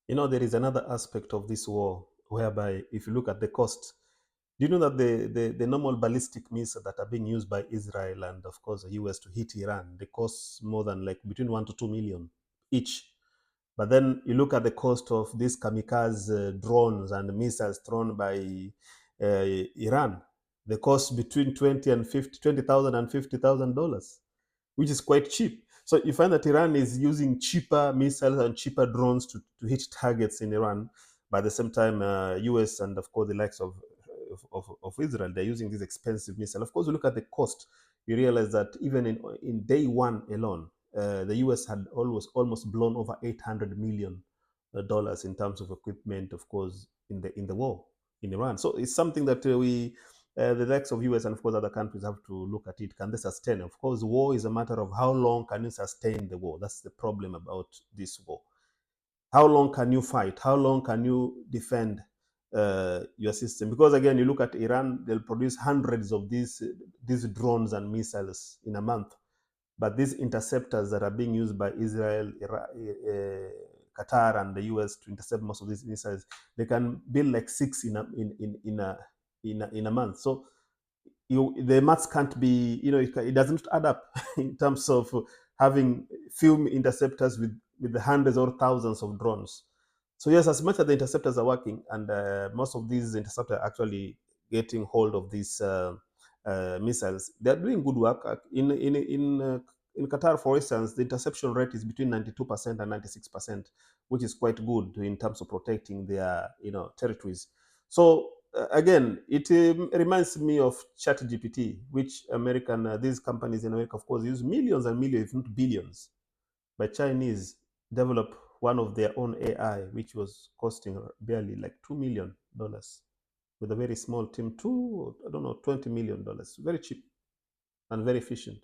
There is another aspect of this war whereby, if you look at the cost, do you know that the normal ballistic missiles that are being used by Israel and, of course, the US to hit Iran, they cost more than like between 1 to 2 million each. But then you look at the cost of these kamikaze drones and missiles thrown by Iran, they cost between 20,000 and $50,000, which is quite cheap. So you find that Iran is using cheaper missiles and cheaper drones to hit targets in Iran. By the same time, US and, of course, the likes of Israel, they're using these expensive missiles. Of course, you look at the cost, you realize that even in day one alone, the US had almost blown over $800 million in terms of equipment, of course, in the war in Iran. So it's something that the likes of US and, of course, other countries have to look at it. Can they sustain? Of course, war is a matter of how long can you sustain the war. That's the problem about this war. How long can you fight? How long can you defend your system? Because again, you look at Iran, they'll produce hundreds of these drones and missiles in a month. But these interceptors that are being used by Israel, Qatar, and the US to intercept most of these missiles, they can build like six in a month. So the maths can't be, it doesn't add up in terms of having few interceptors with the hundreds or thousands of drones. So yes, as much as the interceptors are working, and most of these interceptors are actually getting hold of these missiles, they're doing good work. In Qatar, for instance, the interception rate is between 92% and 96%, which is quite good in terms of protecting their territories. So again, it reminds me of ChatGPT, which these companies in America, of course, use millions and millions, if not billions. But Chinese developed one of their own AI, which was costing barely like $2 million with a very small team, I don't know, $20 million. Very cheap and very efficient.